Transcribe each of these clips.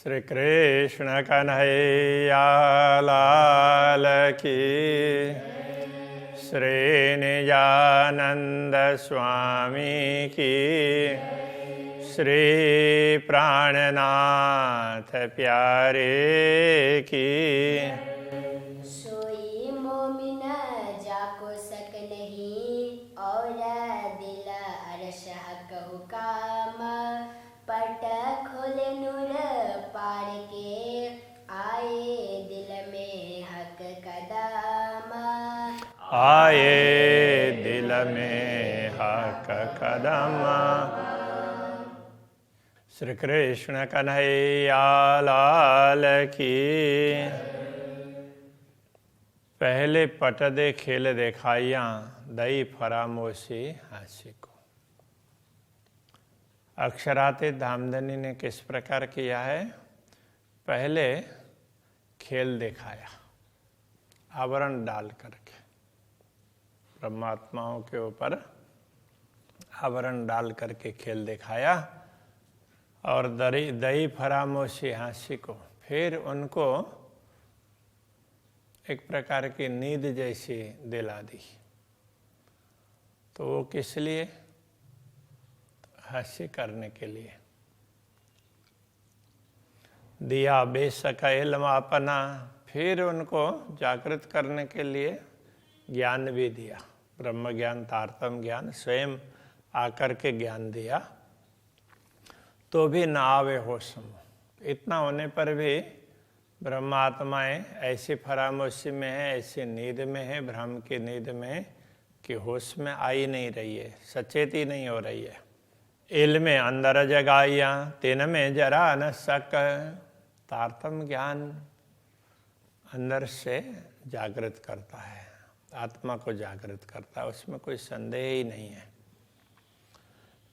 श्री कृष्ण कन्हैया लाल की, श्री निजानंद स्वामी की, श्री प्राणनाथ प्यारे की। सोई मोमिन जाको सक नहीं और दिल अरश हक हुकाम, पट खोले नूर पार के आए दिल में हक कदम, आए दिल में हक कदम। श्री कृष्ण कन्हैया लाल की। पहले पट दे खेल देखाइया, दई फरामोशी हासी को। अक्षरातीत धामधनी ने किस प्रकार किया है? पहले खेल दिखाया, आवरण डाल करके, ब्रह्मात्माओं के ऊपर आवरण डाल करके खेल दिखाया और दई फरामोशी हासी को। फिर उनको एक प्रकार की नींद जैसी दिला दी। तो वो किस लिए? हास्य करने के लिए। दिया बेशक इल्म अपना, फिर उनको जागृत करने के लिए ज्ञान भी दिया, ब्रह्म ज्ञान, तारतम ज्ञान, स्वयं आकर के ज्ञान दिया। तो भी न आवे होश में। इतना होने पर भी ब्रह्मात्माएं ऐसी फरामोशी में है, ऐसी नींद में है, भ्रम की नींद में, कि होश में आई नहीं रही है, सचेती नहीं हो रही है। इल्म अंदर जगाइया, तिन में जरा न सक। तारतम ज्ञान अंदर से जागृत करता है, आत्मा को जागृत करता है, उसमें कोई संदेह ही नहीं है।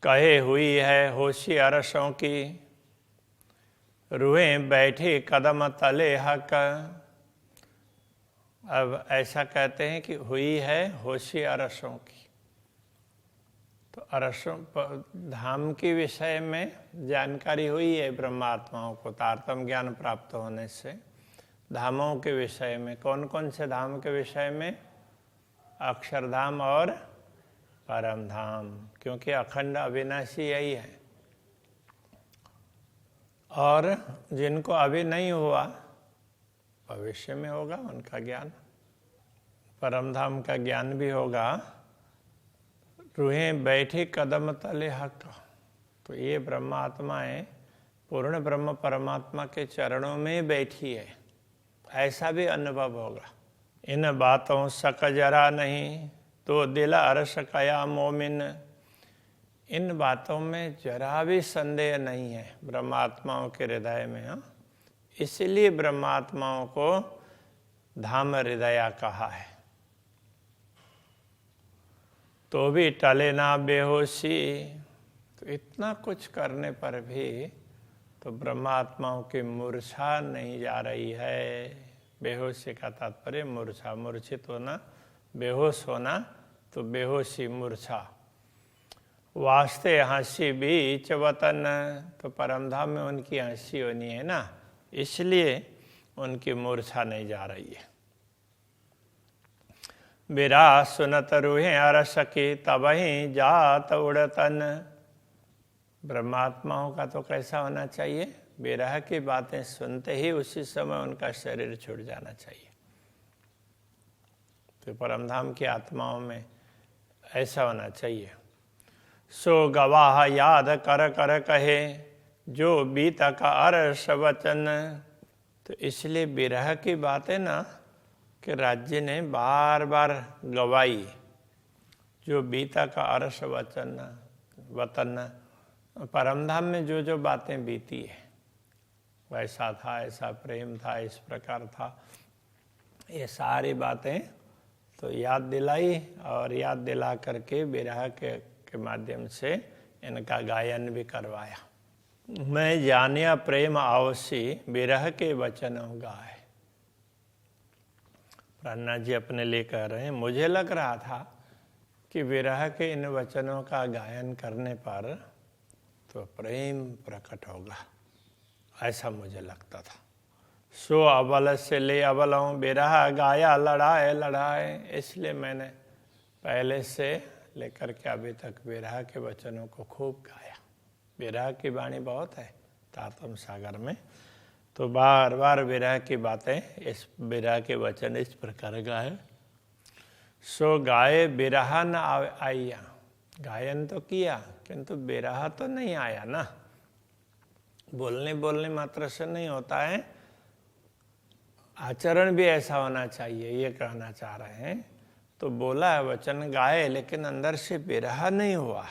कहे हुई है होशी अरसों की, रूहें बैठी कदम तले हक। अब ऐसा कहते हैं कि हुई है होशी अरसों की। तो अरसों धाम के विषय में जानकारी हुई है ब्रह्मात्माओं को, तारतम ज्ञान प्राप्त होने से। धामों के विषय में, कौन कौन से धाम के विषय में? अक्षरधाम और परम धाम, क्योंकि अखंड अविनाशी यही है। और जिनको अभी नहीं हुआ, भविष्य में होगा उनका ज्ञान, परम धाम का ज्ञान भी होगा। रूहें बैठी कदम तले हक। तो ये ब्रह्मात्माएं पूर्ण ब्रह्म परमात्मा के चरणों में बैठी है, ऐसा भी अनुभव होगा। इन बातों शक जरा नहीं, तो दिल अरश कया मोमिन। इन बातों में जरा भी संदेह नहीं है ब्रह्मात्माओं के हृदय में। हाँ, इसलिए ब्रह्मात्माओं को धाम हृदया कहा है। तो भी टले ना बेहोशी। तो इतना कुछ करने पर भी तो ब्रह्मात्माओं की मूर्छा नहीं जा रही है। बेहोशी का तात्पर्य मूर्छा, मूर्छित होना, बेहोश होना, तो बेहोशी मूर्छा। वास्ते हंसी बीच वतन। तो परमधाम में उनकी हंसी होनी है ना, इसलिए उनकी मूर्छा नहीं जा रही है। बिरा सुनत रूहें अरस की, तबहीं जात उड़तन। ब्रह्मात्माओं का तो कैसा होना चाहिए? विरह की बातें सुनते ही उसी समय उनका शरीर छूट जाना चाहिए। तो परमधाम की आत्माओं में ऐसा होना चाहिए। सो गवाह याद कर कर कहे, जो बीता का अरस वचन। तो इसलिए विरह की बातें ना, कि राज्य ने बार बार गवाई, जो बीता का अरस वतन। परमधाम में जो जो बातें बीती है, वैसा था, ऐसा प्रेम था, इस प्रकार था, ये सारी बातें तो याद दिलाई, और याद दिला करके विरह के माध्यम से इनका गायन भी करवाया। मैं जानिया प्रेम आवसी, विरह के वचन गाए। प्रहन्नाथ जी अपने लिए कह रहे हैं, मुझे लग रहा था कि विरह के इन वचनों का गायन करने पर तो प्रेम प्रकट होगा ऐसा मुझे लगता था। सो अबल से ले अबलों बिरहा गाया लड़ाए लड़ाए, इसलिए मैंने पहले से लेकर के अभी तक बिरहा के वचनों को खूब गाया। बिरहा की वाणी बहुत है तारतम सागर में, तो बार बार विरह की बातें, इस विरह के वचन इस प्रकार गाए। सो गाए बिरहा न आया, गायन तो किया किंतु बिरहा तो नहीं आया ना। बोलने बोलने मात्र से नहीं होता है, आचरण भी ऐसा होना चाहिए, ये कहना चाह रहे हैं। तो बोला है वचन गाए, लेकिन अंदर से बिरहा नहीं हुआ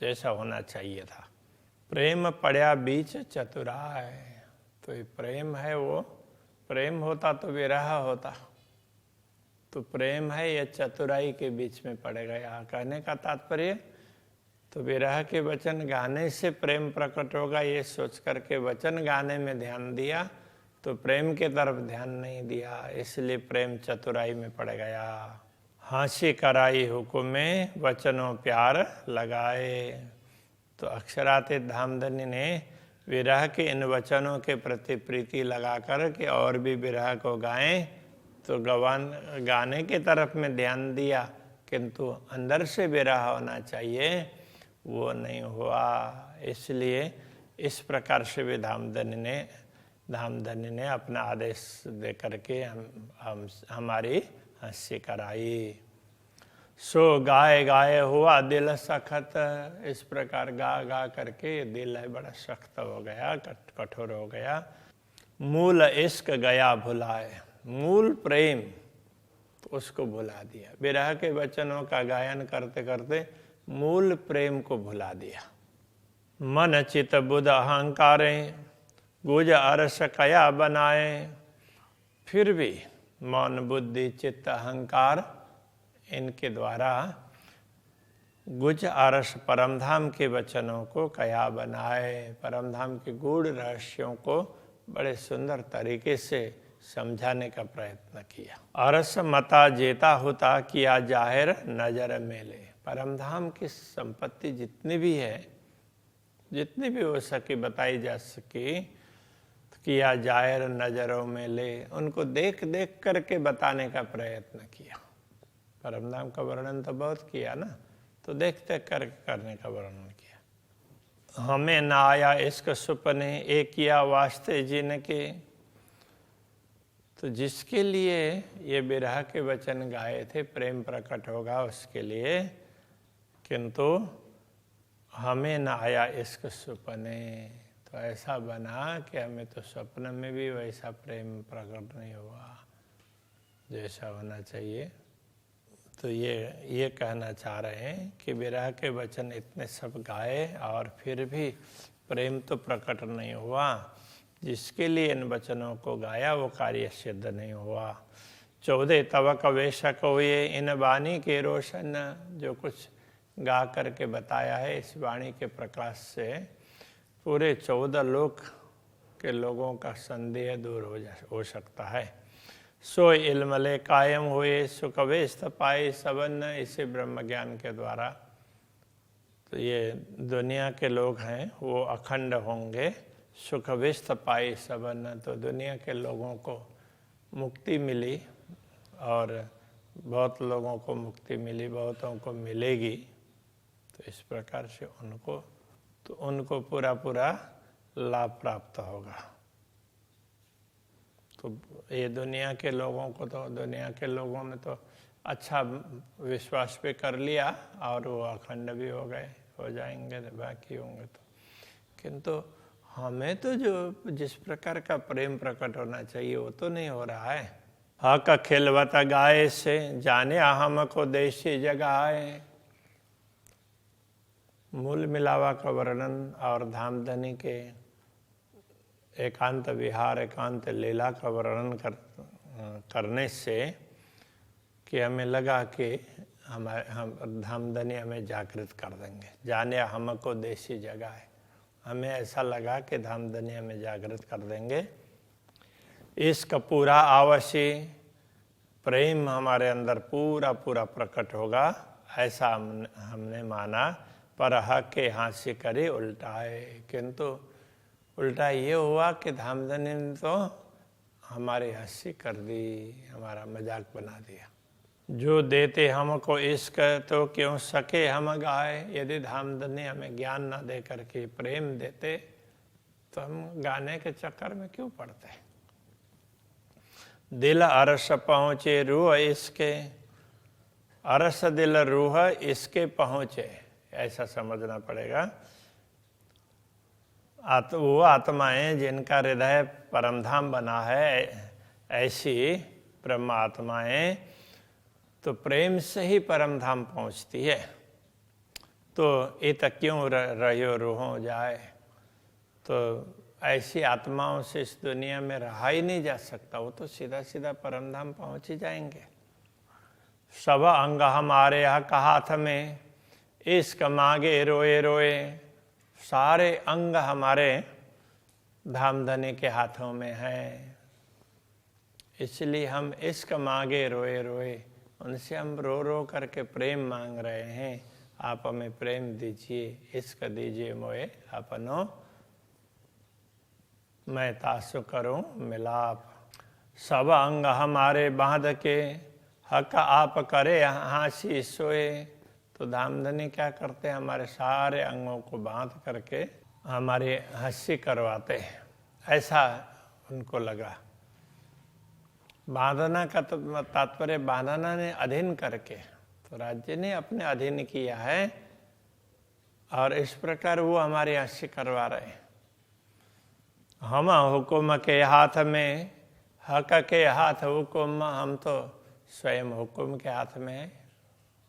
जैसा होना चाहिए था। प्रेम पड़या बीच चतुराय, तो ये प्रेम है, वो प्रेम होता तो विरह होता, तो प्रेम है ये चतुराई के बीच में पड़ गया। कहने का तात्पर्य, तो विरह के वचन गाने से प्रेम प्रकट होगा ये सोच करके वचन गाने में ध्यान दिया, तो प्रेम के तरफ ध्यान नहीं दिया, इसलिए प्रेम चतुराई में पड़ गया। हंसी कराई हुकुम में वचनों प्यार लगाए, तो अक्षरातीत धामधनी ने विरह के इन वचनों के प्रति प्रीति लगाकर के और भी विरह को गाएं, तो गाने के तरफ में ध्यान दिया, किंतु अंदर से विरह होना चाहिए, वो नहीं हुआ। इसलिए इस प्रकार से भी धामधनी ने अपना आदेश दे करके हमारी हंसी कराई। सो गाए गाए हुआ दिल सख्त, इस प्रकार गा गा करके दिल है बड़ा सख्त हो गया, कठोर हो गया। मूल इश्क गया भुलाए, मूल प्रेम तो उसको भुला दिया। विरह के वचनों का गायन करते करते मूल प्रेम को भुला दिया। मन चित बुध अहंकारें गुज अरस कया बनाए, फिर भी मौन बुद्धि चित्त अहंकार इनके द्वारा गुज आरस परमधाम के वचनों को कया बनाए, परमधाम के गूढ़ रहस्यों को बड़े सुंदर तरीके से समझाने का प्रयत्न किया। अरस मता जेता होता किया जाहिर नजर मेले, परमधाम की संपत्ति जितनी भी है, जितनी भी हो सके बताई जा सके, किया जाहिर नजरों में ले, उनको देख देख करके बताने का प्रयत्न किया। परमधाम का वर्णन तो बहुत किया ना, तो देख देख करके करने का वर्णन किया। हमें ना आया इसका सुपने एक किया वास्ते जिन के, तो जिसके लिए ये बिरह के वचन गाए थे प्रेम प्रकट होगा उसके लिए, किंतु हमें ना आया इसका सुपने, तो ऐसा बना कि हमें तो स्वप्न में भी वैसा प्रेम प्रकट नहीं हुआ जैसा होना चाहिए। तो ये कहना चाह रहे हैं कि विरह के वचन इतने सब गाए और फिर भी प्रेम तो प्रकट नहीं हुआ, जिसके लिए इन वचनों को गाया वो कार्य सिद्ध नहीं हुआ। 14 तवक वेशक हुए इन वाणी के रोशन, जो कुछ गा करके बताया है इस वाणी के प्रकाश से पूरे 14 लोक के लोगों का संदेह दूर हो सकता है। सो इल्मले कायम हुए सुखवेस्त पाए सबन, इसे ब्रह्म ज्ञान के द्वारा तो ये दुनिया के लोग हैं वो अखंड होंगे। सुखवेस्त पाए सबन, तो दुनिया के लोगों को मुक्ति मिली और बहुत लोगों को मुक्ति मिली, बहुतों को मिलेगी। तो इस प्रकार से उनको पूरा पूरा लाभ प्राप्त होगा। तो ये दुनिया के लोगों को, तो दुनिया के लोगों ने तो अच्छा विश्वास पे कर लिया और वो अखंड भी हो जाएंगे बाकी होंगे तो, किंतु हमें तो जो जिस प्रकार का प्रेम प्रकट होना चाहिए वो तो नहीं हो रहा है। हक खिलवता गाय से जाने हमको देशी जगाए, मूल मिलावा का वर्णन और धामधनी के एकांत विहार एकांत लीला का वर्णन करने से कि हमें लगा कि हम धामधनी हमें जागृत कर देंगे। जाने हमको देशी जगह है, हमें ऐसा लगा कि धामधनी हमें जागृत कर देंगे। इसका पूरा आवश्य प्रेम हमारे अंदर पूरा पूरा प्रकट होगा, ऐसा हमने माना। पर हक के हास्य करे उल्टाए, किंतु उल्टा ये हुआ कि धामधनी ने तो हमारी हंसी कर दी, हमारा मजाक बना दिया। जो देते हमको इश्क तो क्यों सके हम गाए। यदि धामधनी हमें ज्ञान ना दे करके प्रेम देते तो हम गाने के चक्कर में क्यों पड़ते। दिल अरस पहुँचे रूह इसके, अरस दिल रूह इसके पहुँचे, ऐसा समझना पड़ेगा। वो आत्माएं जिनका हृदय परमधाम बना है, ऐसी ब्रह्म आत्माएं तो प्रेम से ही परमधाम पहुंचती है। तो ये तक क्यों रहो रूहों जाए। तो ऐसी आत्माओं से इस दुनिया में रहा ही नहीं जा सकता, वो तो सीधा सीधा परमधाम पहुंच ही जाएंगे। सब अंग हमारे हक हाथ में, इश्क मांगे रोए रोए। सारे अंग हमारे धामधनी के हाथों में हैं, इसलिए हम इश्क मांगे रोए रोए। उनसे हम रो रो करके प्रेम मांग रहे हैं। आप हमें प्रेम दीजिए, इश्क दीजिए मोए अपनो, मैं तासु करूं मिलाप। सब अंग हमारे बांध के, हक आप करे हाँसी सोए। तो धामधनी क्या करते हैं, हमारे सारे अंगों को बांध करके हमारी हंसी करवाते हैं, ऐसा उनको लगा। बांधना का तात्पर्य बांधना ने अधीन करके, तो राज्य ने अपने अधीन किया है और इस प्रकार वो हमारी हंसी करवा रहे हैं। हम हुक्म के हाथ में, हक के हाथ हुक्म, हम तो स्वयं हुक्म के हाथ में है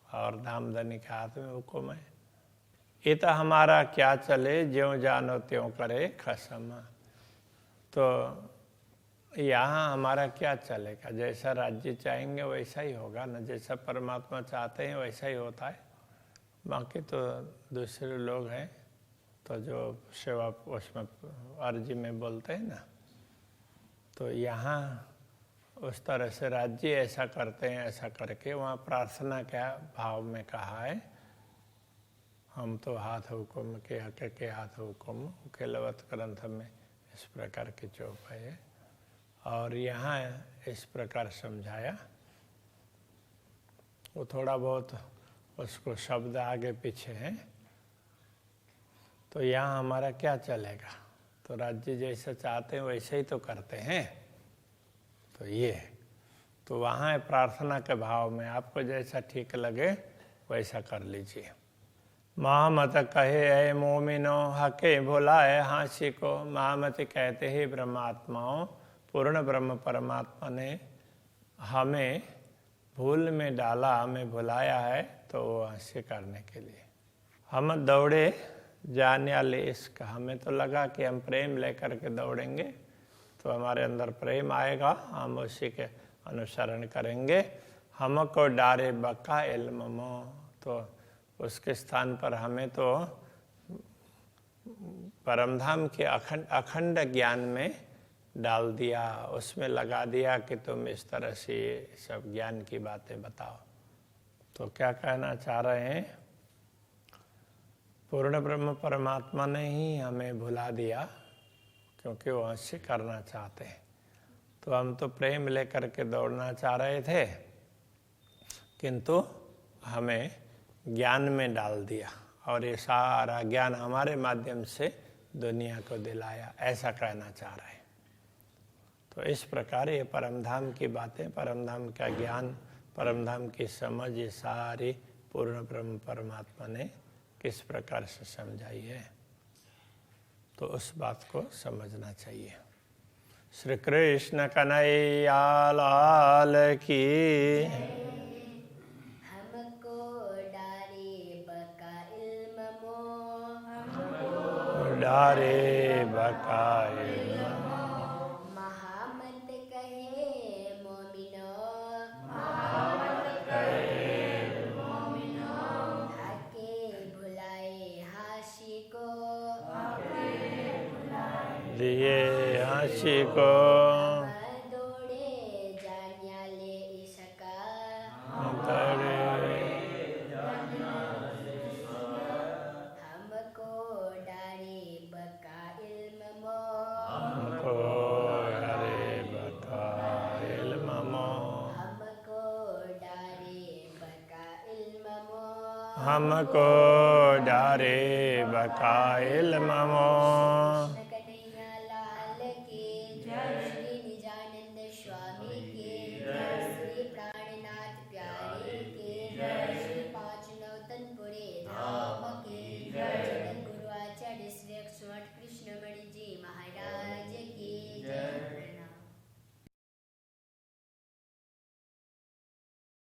और धामधनी के हाथ में हुक्म है। ये तो हमारा क्या चले, ज्यों जानो त्यों करे खसम। तो यहाँ हमारा क्या चलेगा, जैसा राज्य चाहेंगे वैसा ही होगा ना, जैसा परमात्मा चाहते हैं वैसा ही होता है। बाकी तो दूसरे लोग हैं तो जो सेवा उसमें अर्जी में बोलते हैं ना, तो यहाँ उस तरह से राज्य ऐसा करते हैं, ऐसा करके वहाँ प्रार्थना क्या भाव में कहा है, हम तो हाथ हुक्म के हक के हाथ हुक्म खेलवत ग्रंथ में इस प्रकार की चौपाई है। और यहाँ इस प्रकार समझाया, वो थोड़ा बहुत उसको शब्द आगे पीछे हैं। तो यहाँ हमारा क्या चलेगा, तो राज्य जैसा चाहते हैं वैसे ही तो करते हैं। तो ये तो वहाँ है प्रार्थना के भाव में, आपको जैसा ठीक लगे वैसा कर लीजिए। महामत कहे ऐ मोमिनो, हके भुलाए हाँसी को। महामति कहते ही ब्रह्मात्माओं, पूर्ण ब्रह्म परमात्मा ने हमें भूल में डाला, हमें भुलाया है, तो वो हंसी करने के लिए। हम दौड़े जाने वाले इश्क, हमें तो लगा कि हम प्रेम लेकर के दौड़ेंगे तो हमारे अंदर प्रेम आएगा, हम उसी के अनुसरण करेंगे। हमको डारे बका इल्मो, तो उसके स्थान पर हमें तो परमधाम के अखंड ज्ञान में डाल दिया, उसमें लगा दिया कि तुम इस तरह से सब ज्ञान की बातें बताओ। तो क्या कहना चाह रहे हैं, पूर्ण ब्रह्म परमात्मा ने ही हमें भुला दिया क्योंकि वो हंसी करना चाहते हैं। तो हम तो प्रेम लेकर के दौड़ना चाह रहे थे, किंतु हमें ज्ञान में डाल दिया और ये सारा ज्ञान हमारे माध्यम से दुनिया को दिलाया, ऐसा कहना चाह रहे हैं। तो इस प्रकार ये परमधाम की बातें, परमधाम का ज्ञान, परमधाम की समझ, ये सारी पूर्ण ब्रह्म परमात्मा ने किस प्रकार से समझाई है, तो उस बात को समझना चाहिए। श्री कृष्ण कन्हैया लाल की। हमको डारे बका इल्म मो, डारे बका इल्म, महामत कहे मोमिनो, हके भुलाए हाशी को, लिए हंसी को। दौड़े जान्याले इसका, हमको डारे बका इल्म मो, हमको डारे बकाइल ममो